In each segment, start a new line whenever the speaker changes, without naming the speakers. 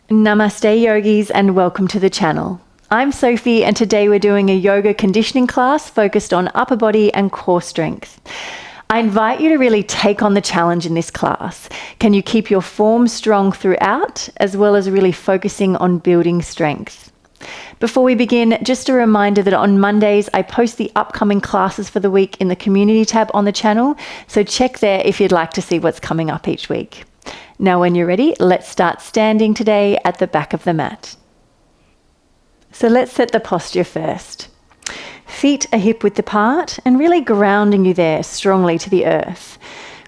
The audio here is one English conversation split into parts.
Namaste yogis and welcome to the channel. I'm Sophie and today we're doing a yoga conditioning class focused on upper body and core strength. I invite you to really take on the challenge in this class. Can you keep your form strong throughout, as well as really focusing on building strength? Before we begin, just a reminder that on Mondays I post the upcoming classes for the week in the community tab on the channel, so check there if you'd like to see what's coming up each week. Now when you're ready, let's start standing today at the back of the mat. So let's set the posture first. Feet are hip width apart and really grounding you there strongly to the earth.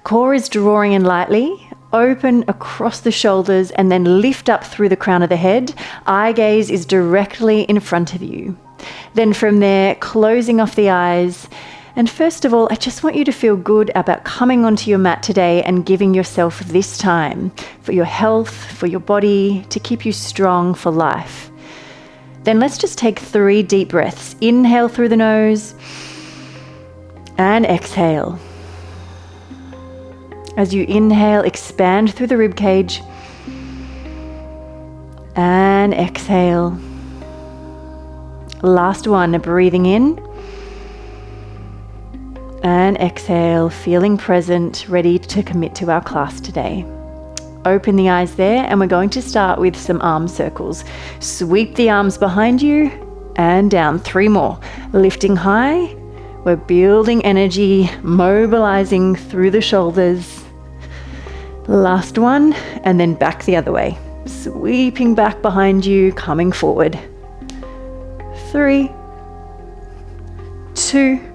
Core is drawing in lightly, open across the shoulders and then lift up through the crown of the head. Eye gaze is directly in front of you. Then from there, closing off the eyes. And first of all, I just want you to feel good about coming onto your mat today and giving yourself this time for your health, for your body, to keep you strong for life. Then let's just take 3 deep breaths. Inhale through the nose and exhale. As you inhale, expand through the rib cage and exhale. Last one, breathing in and exhale, feeling present, ready to commit to our class today. Open the eyes there and we're going to start with some arm circles. Sweep the arms behind you and down. 3 more. Lifting high. We're building energy, mobilizing through the shoulders. Last one, and then back the other way. Sweeping back behind you, coming forward. 3, 2,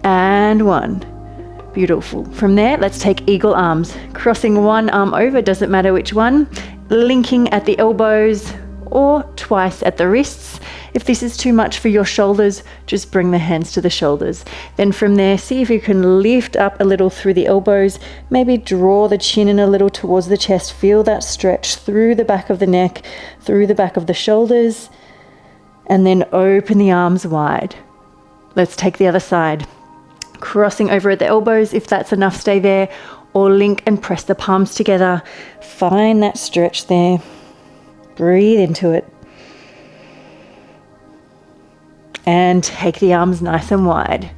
and 1. Beautiful. From there, let's take eagle arms. Crossing one arm over, doesn't matter which one. Linking at the elbows or twice at the wrists. If this is too much for your shoulders, just bring the hands to the shoulders. Then from there, see if you can lift up a little through the elbows. Maybe draw the chin in a little towards the chest. Feel that stretch through the back of the neck, through the back of the shoulders. And then open the arms wide. Let's take the other side. Crossing over at the elbows, if that's enough, stay there. Or link and press the palms together. Find that stretch there. Breathe into it. And take the arms nice and wide.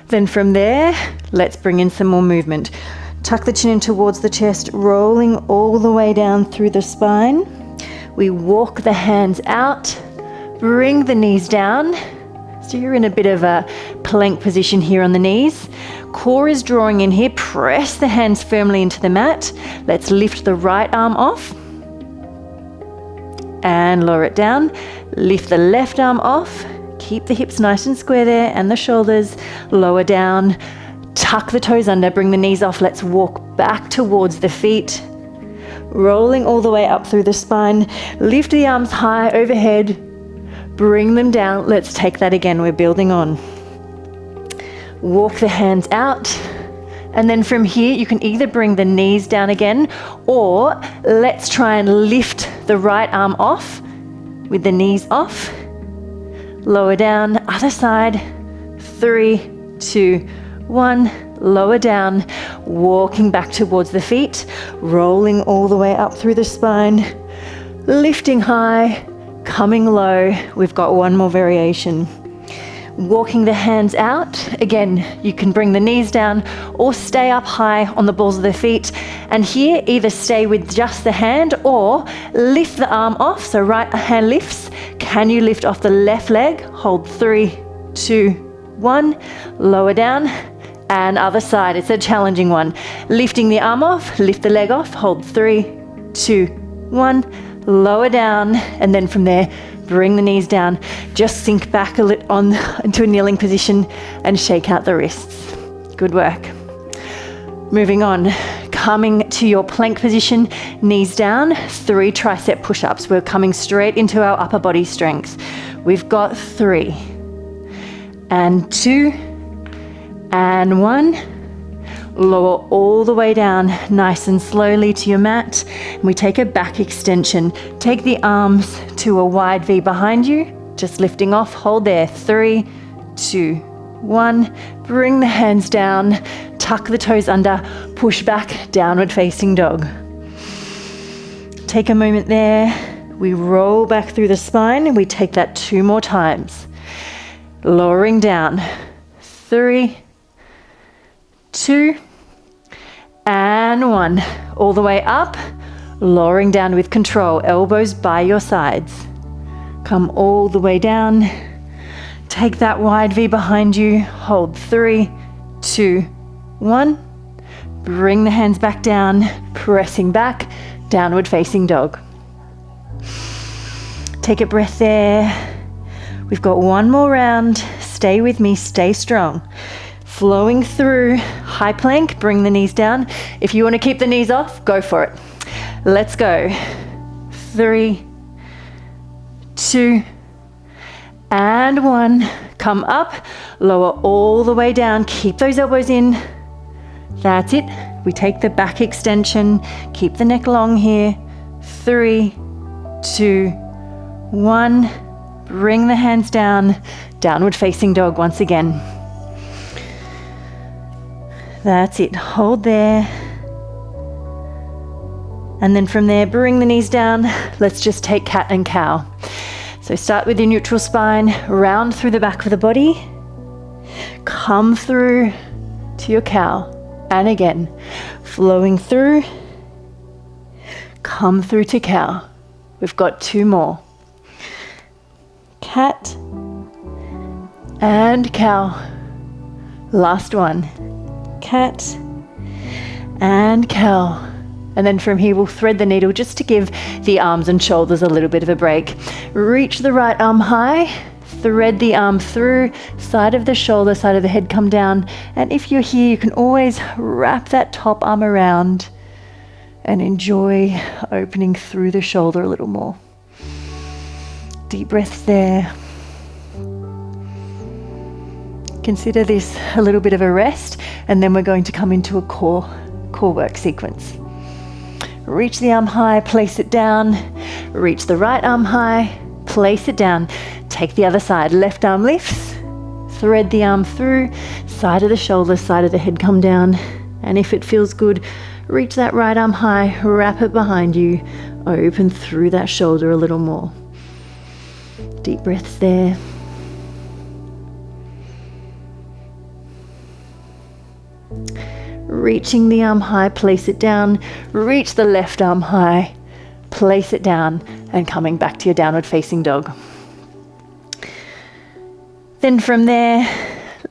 Then from there, let's bring in some more movement. Tuck the chin in towards the chest, rolling all the way down through the spine. We walk the hands out, bring the knees down. So you're in a bit of a plank position here on the knees. Core is drawing in here. Press the hands firmly into the mat. Let's lift the right arm off and lower it down. Lift the left arm off. Keep the hips nice and square there and the shoulders. Lower down. Tuck the toes under. Bring the knees off. Let's walk back towards the feet. Rolling all the way up through the spine. Lift the arms high overhead. Bring them down. Let's take that again. We're building on. Walk the hands out. And then from here, you can either bring the knees down again, or let's try and lift the right arm off with the knees off. Lower down, other side. 3, 2, 1. Lower down, walking back towards the feet, rolling all the way up through the spine, lifting high, coming low. We've got one more variation. Walking the hands out. Again, you can bring the knees down or stay up high on the balls of the feet. And here, either stay with just the hand or lift the arm off. So right hand lifts. Can you lift off the left leg? Hold 3, 2, 1. Lower down. And other side. It's a challenging one. Lifting the arm off, lift the leg off. Hold 3, 2, 1. Lower down. And then from there, bring the knees down. Just sink back into a kneeling position and shake out the wrists. Good work. Moving on. Coming to your plank position, knees down, 3 tricep push-ups. We're coming straight into our upper body strength. We've got 3 and 2 and 1. Lower all the way down nice and slowly to your mat. And we take a back extension. Take the arms to a wide V behind you. Just lifting off. Hold there. 3, 2, 1. Bring the hands down. Tuck the toes under. Push back. Downward facing dog. Take a moment there. We roll back through the spine and we take that 2 more times. Lowering down. 3, 2, and 1. All the way up. Lowering down with control. Elbows by your sides. Come all the way down. Take that wide V behind you. Hold 3, 2, 1. Bring the hands back down. Pressing back. Downward facing dog. Take a breath there. We've got 1 more round. Stay with me, stay strong. Flowing through high plank, bring the knees down. If you want to keep the knees off, go for it. Let's go. 3, 2, and 1. Come up, lower all the way down. Keep those elbows in. That's it. We take the back extension. Keep the neck long here. 3, 2, 1. Bring the hands down. Downward facing dog once again. That's it. Hold there. And then from there, bring the knees down. Let's just take cat and cow. So start with your neutral spine, round through the back of the body. Come through to your cow. And again, flowing through. Come through to cow. We've got 2 more. Cat and cow. Last one. Cat and cow. And then from here we'll thread the needle just to give the arms and shoulders a little bit of a break. Reach the right arm high, thread the arm through, side of the shoulder, side of the head come down. And if you're here, you can always wrap that top arm around and enjoy opening through the shoulder a little more. Deep breaths there. Consider this a little bit of a rest, and then we're going to come into a core work sequence. Reach the arm high, place it down. Reach the right arm high, place it down. Take the other side, left arm lifts. Thread the arm through, side of the shoulder, side of the head come down. And if it feels good, reach that right arm high, wrap it behind you, open through that shoulder a little more. Deep breaths there. Reaching the arm high, place it down. Reach the left arm high, place it down, and coming back to your downward facing dog. Then from there,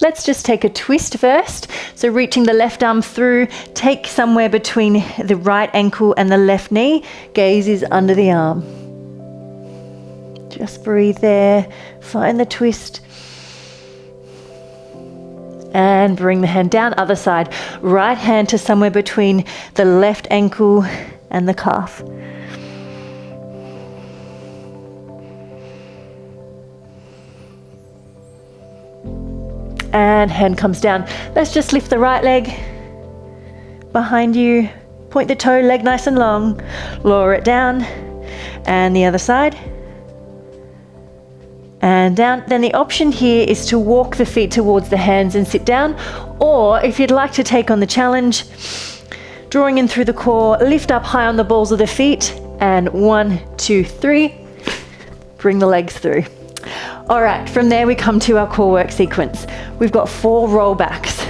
let's just take a twist first. So reaching the left arm through, take somewhere between the right ankle and the left knee. Gaze is under the arm. Just breathe there, find the twist. And bring the hand down, other side. Right hand to somewhere between the left ankle and the calf. And hand comes down. Let's just lift the right leg behind you. Point the toe, leg nice and long. Lower it down. And the other side. And down. Then the option here is to walk the feet towards the hands and sit down. Or if you'd like to take on the challenge, drawing in through the core, lift up high on the balls of the feet. And 1, 2, 3. Bring the legs through. All right, from there we come to our core work sequence. We've got 4 rollbacks.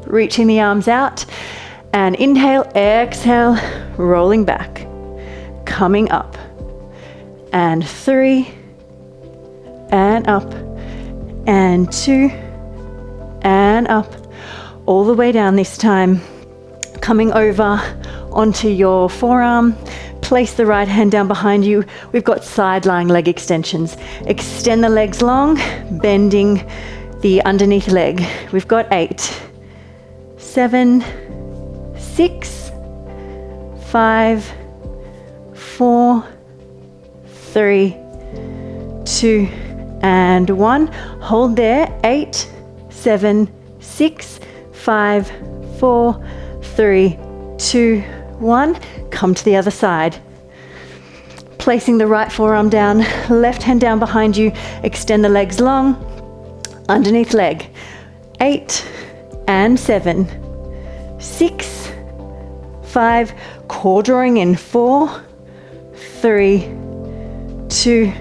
Reaching the arms out. And inhale, exhale, rolling back. Coming up. And 3. And up, and 2, and up, all the way down this time. Coming over onto your forearm, place the right hand down behind you. We've got side lying leg extensions. Extend the legs long, bending the underneath leg. We've got 8, 7, 6, 5, 4, 3, 2, and 1. Hold there. 8, 7, 6, 5, 4, 3, 2, 1. Come to the other side. Placing the right forearm down, left hand down behind you. Extend the legs long. Underneath leg. 8 and 7, 6, 5. Core drawing in. 4, 3, 2,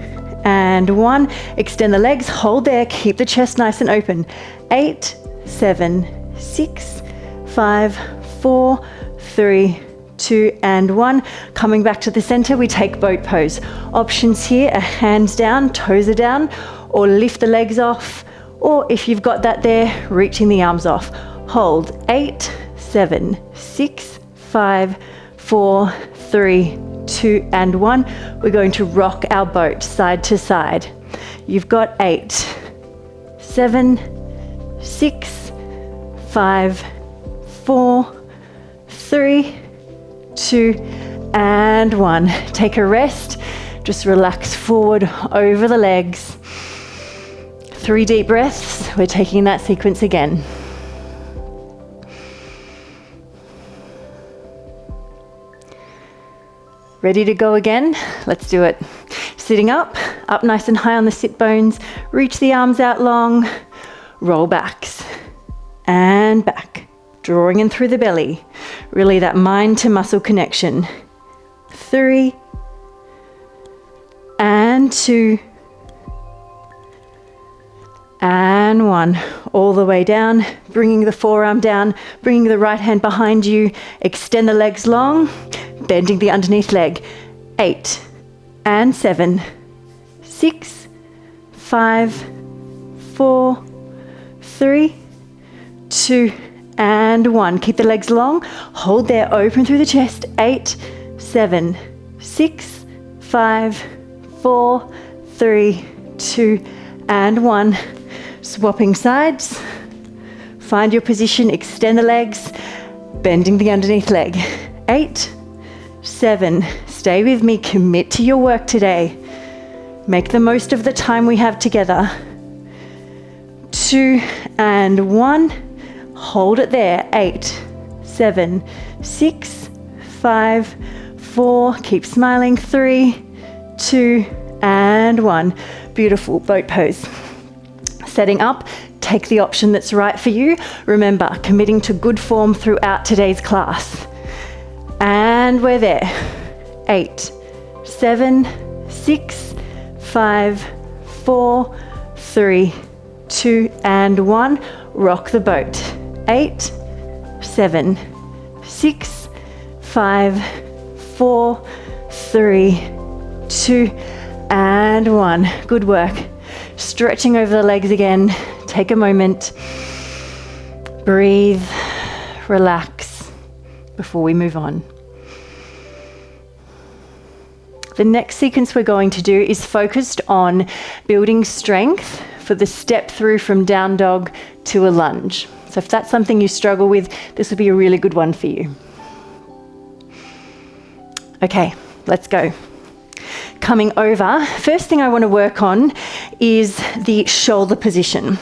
and 1. Extend the legs, hold there, keep the chest nice and open. 8, 7, 6, 5, 4, 3, 2, and 1. Coming back to the center, we take boat pose. Options here are hands down, toes are down, or lift the legs off, or if you've got that there, reaching the arms off. Hold. 8, 7, 6, 5, 4, 3, 2, and 1. We're going to rock our boat side to side. You've got 8, 7, 6, 5, 4, 3, 2, and 1. Take a rest. Just relax forward over the legs. 3 deep breaths. We're taking that sequence again. Ready to go again? Let's do it. Sitting up nice and high on the sit bones. Reach the arms out long. Roll backs and back. Drawing in through the belly. Really that mind to muscle connection. 3 and 2 and 1. All the way down, bringing the forearm down, bringing the right hand behind you. Extend the legs long, bending the underneath leg. 8 and 7, 6, 5, 4, 3, 2, and 1. Keep the legs long. Hold there, open through the chest. 8, 7, 6, 5, 4, 3, 2, and 1. Swapping sides. Find your position, extend the legs, bending the underneath leg. 8, 7, stay with me, commit to your work today. Make the most of the time we have together. 2 and 1. Hold it there. 8, 7, 6, 5, 4. Keep smiling. 3, 2, and 1. Beautiful boat pose. Setting up, take the option that's right for you. Remember, committing to good form throughout today's class. And we're there. 8, 7, 6, 5, 4, 3, 2, and 1. Rock the boat. 8, 7, 6, 5, 4, 3, 2, and 1. Good work. Stretching over the legs again. Take a moment. Breathe. Relax before we move on. The next sequence we're going to do is focused on building strength for the step through from down dog to a lunge. So if that's something you struggle with, this will be a really good one for you. Okay, let's go. Coming over, first thing I want to work on is the shoulder position.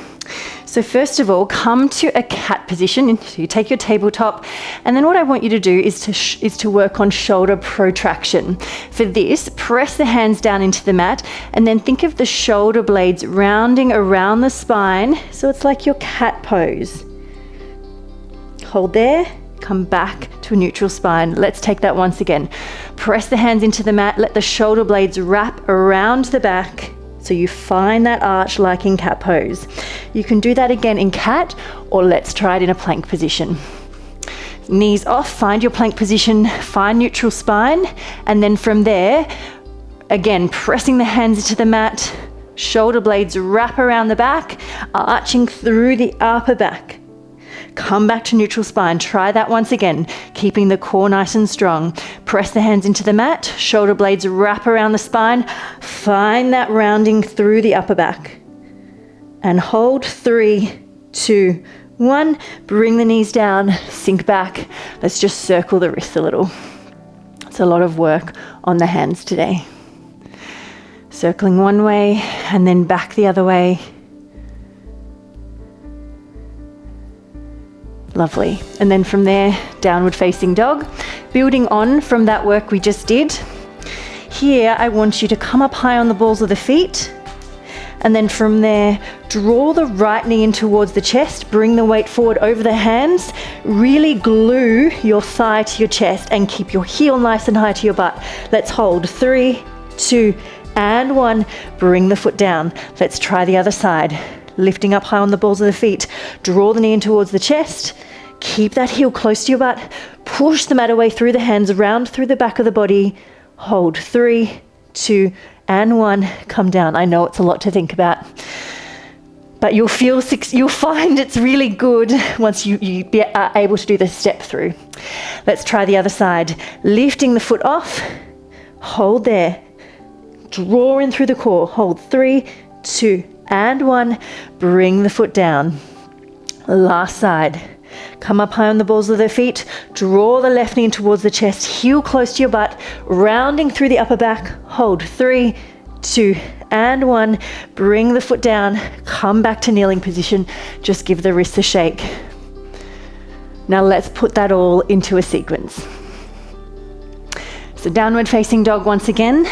So first of all, come to a cat position. So you take your tabletop, and then what I want you to do is to work on shoulder protraction. For this, press the hands down into the mat, and then think of the shoulder blades rounding around the spine, so it's like your cat pose. Hold there, come back to a neutral spine. Let's take that once again. Press the hands into the mat, let the shoulder blades wrap around the back, so you find that arch like in cat pose. You can do that again in cat, or let's try it in a plank position. Knees off, find your plank position, find neutral spine, and then from there, again, pressing the hands into the mat, shoulder blades wrap around the back, arching through the upper back. Come back to neutral spine. Try that once again, keeping the core nice and strong. Press the hands into the mat, shoulder blades wrap around the spine. Find that rounding through the upper back. And hold. 3, 2, 1. Bring the knees down, sink back. Let's just circle the wrists a little. It's a lot of work on the hands today. Circling one way and then back the other way. Lovely. And then from there, downward facing dog. Building on from that work we just did. Here, I want you to come up high on the balls of the feet And then from there, draw the right knee in towards the chest, bring the weight forward over the hands, really glue your thigh to your chest and keep your heel nice and high to your butt. Let's hold 3, 2, and 1. Bring the foot down. Let's try the other side. Lifting up high on the balls of the feet, draw the knee in towards the chest, keep that heel close to your butt, push the mat away through the hands, round through the back of the body, hold 3, 2, and 1, come down. I know it's a lot to think about, but you'll find it's really good once you are able to do the step through. Let's try the other side. Lifting the foot off, hold there, draw in through the core, hold 3, 2, and 1, bring the foot down. Last side. Come up high on the balls of the feet, draw the left knee in towards the chest, heel close to your butt, rounding through the upper back, hold 3, 2, and 1, bring the foot down, come back to kneeling position, just give the wrists a shake. Now let's put that all into a sequence. So downward facing dog once again.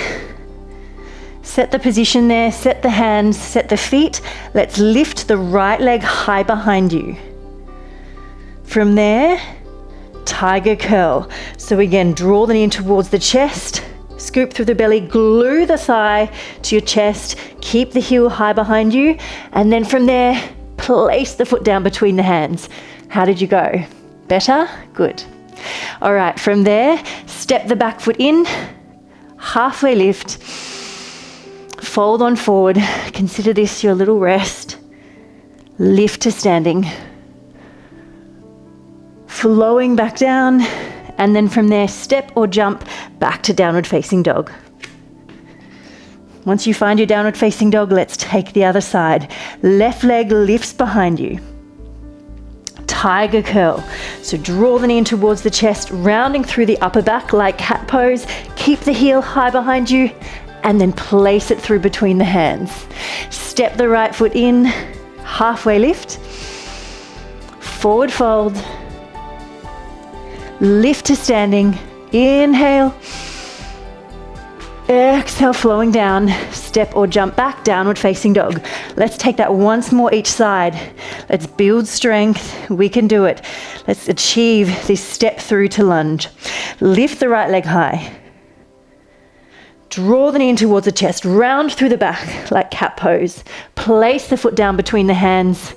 Set the position there, set the hands, set the feet. Let's lift the right leg high behind you. From there, tiger curl. So again, draw the knee in towards the chest, scoop through the belly, glue the thigh to your chest, keep the heel high behind you, and then from there, place the foot down between the hands. How did you go? Better? Good. All right, from there, step the back foot in, halfway lift, fold on forward. Consider this your little rest. Lift to standing. Flowing back down, and then from there, step or jump back to downward facing dog. Once you find your downward facing dog, let's take the other side. Left leg lifts behind you. Tiger curl. So draw the knee in towards the chest, rounding through the upper back like cat pose. Keep the heel high behind you, and then place it through between the hands. Step the right foot in, halfway lift, forward fold, lift to standing, inhale, exhale, flowing down, step or jump back, downward facing dog. Let's take that once more each side. Let's build strength, we can do it. Let's achieve this step through to lunge. Lift the right leg high. Draw the knee in towards the chest, round through the back like cat pose. Place the foot down between the hands.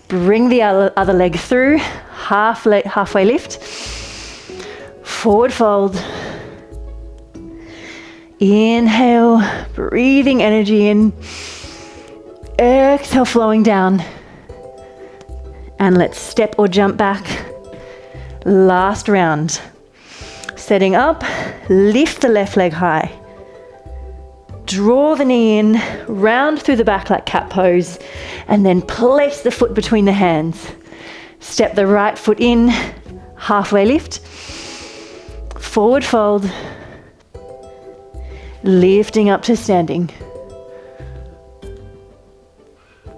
Bring the other leg through, halfway lift. Forward fold. Inhale, breathing energy in. Exhale, flowing down. And let's step or jump back. Last round. Setting up, lift the left leg high. Draw the knee in, round through the back like cat pose, and then place the foot between the hands. Step the right foot in, halfway lift, forward fold, lifting up to standing.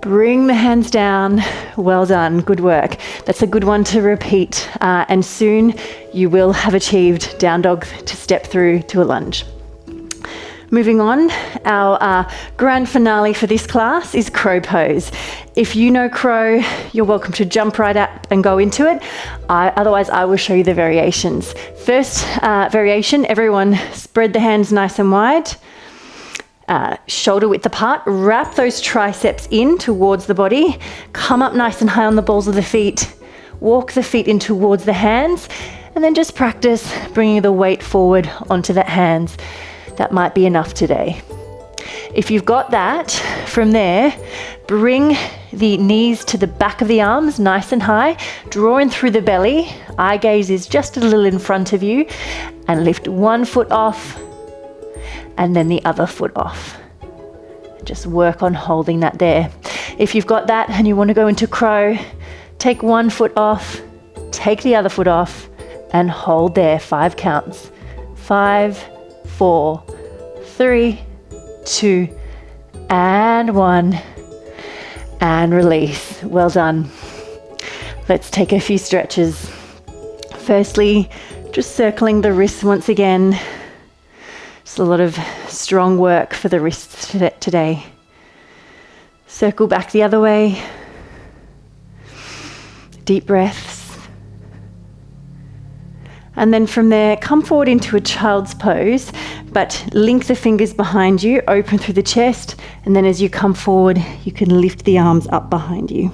Bring the hands down. Well done, good work. That's a good one to repeat, and soon you will have achieved down dog to step through to a lunge. Moving on, our grand finale for this class is crow pose. If you know crow, you're welcome to jump right up and go into it. Otherwise, I will show you the variations. First variation, everyone spread the hands nice and wide. Shoulder width apart, wrap those triceps in towards the body, come up nice and high on the balls of the feet, walk the feet in towards the hands, and then just practice bringing the weight forward onto the hands. That might be enough today. If you've got that, from there, bring the knees to the back of the arms, nice and high, draw in through the belly, eye gaze is just a little in front of you, and lift one foot off, and then the other foot off. Just work on holding that there. If you've got that and you want to go into crow, take one foot off, take the other foot off, and hold there, 5 counts. 5, 4, 3, 2, and 1, and release. Well done. Let's take a few stretches. Firstly, just circling the wrists once again. Just a lot of strong work for the wrists today. Circle back the other way. Deep breaths. And then from there, come forward into a child's pose, but link the fingers behind you, open through the chest, and then as you come forward, you can lift the arms up behind you,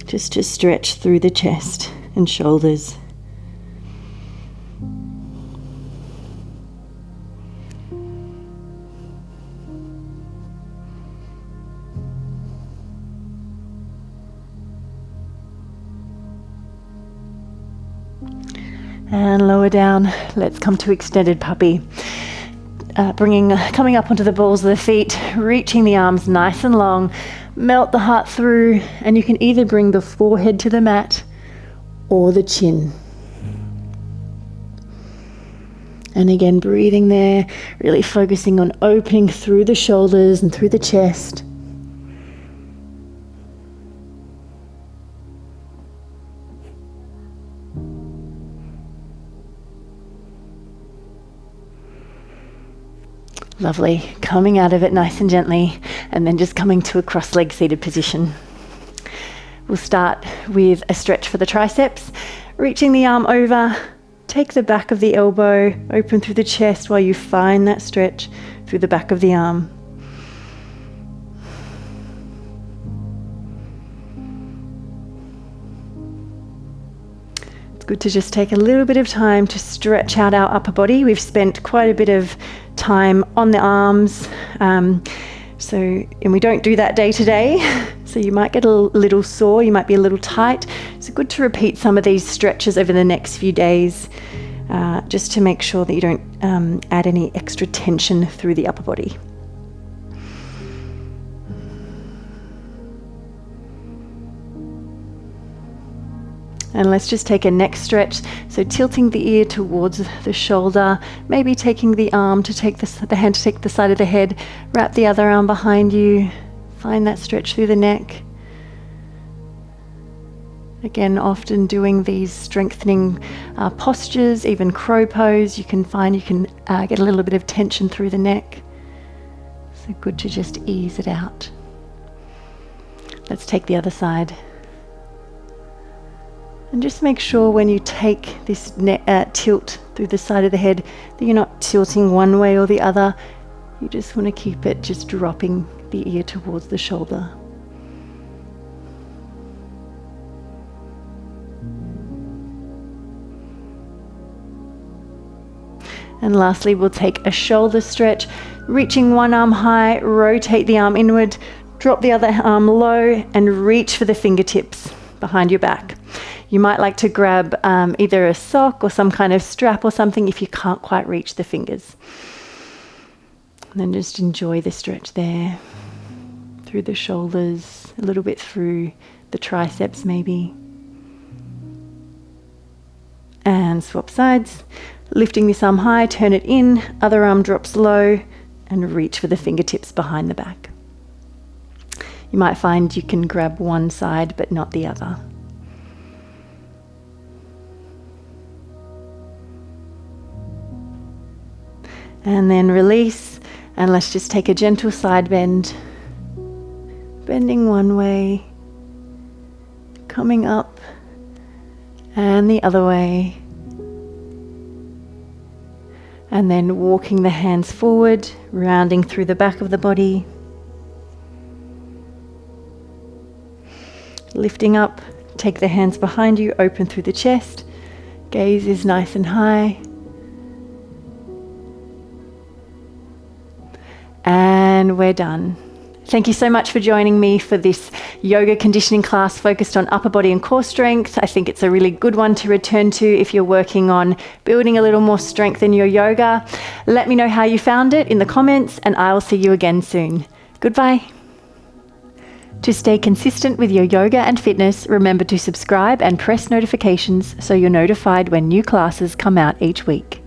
just to stretch through the chest and shoulders. And lower down, let's come to extended puppy. Coming up onto the balls of the feet, reaching the arms nice and long, melt the heart through, and you can either bring the forehead to the mat or the chin. And again, breathing there, really focusing on opening through the shoulders and through the chest. Lovely. Coming out of it nice and gently, and then just coming to a cross-leg seated position. We'll start with a stretch for the triceps, reaching the arm over, take the back of the elbow, open through the chest while you find that stretch through the back of the arm. It's good to just take a little bit of time to stretch out our upper body. We've spent quite a bit of time on the arms, and we don't do that day to day, so you might get a little sore, you might be a little tight. So good to repeat some of these stretches over the next few days, just to make sure that you don't add any extra tension through the upper body. And let's just take a neck stretch. So tilting the ear towards the shoulder, maybe taking the arm to take the hand to take the side of the head, wrap the other arm behind you, find that stretch through the neck. Again, often doing these strengthening postures, even crow pose, you can get a little bit of tension through the neck. So good to just ease it out. Let's take the other side. And just make sure when you take this tilt through the side of the head that you're not tilting one way or the other. You just want to keep it just dropping the ear towards the shoulder. And lastly, we'll take a shoulder stretch, reaching one arm high, rotate the arm inward, drop the other arm low, and reach for the fingertips behind your back. You might like to grab either a sock or some kind of strap or something if you can't quite reach the fingers. And then just enjoy the stretch there, through the shoulders, a little bit through the triceps maybe. And swap sides. Lifting this arm high, turn it in, other arm drops low, and reach for the fingertips behind the back. You might find you can grab one side but not the other. And then release, and let's just take a gentle side bend. Bending one way, coming up, and the other way. And then walking the hands forward, rounding through the back of the body. Lifting up, take the hands behind you, open through the chest. Gaze is nice and high. And we're done. Thank you so much for joining me for this yoga conditioning class focused on upper body and core strength. I think it's a really good one to return to if you're working on building a little more strength in your yoga. Let me know how you found it in the comments, and I'll see you again soon. Goodbye. To stay consistent with your yoga and fitness, remember to subscribe and press notifications so you're notified when new classes come out each week.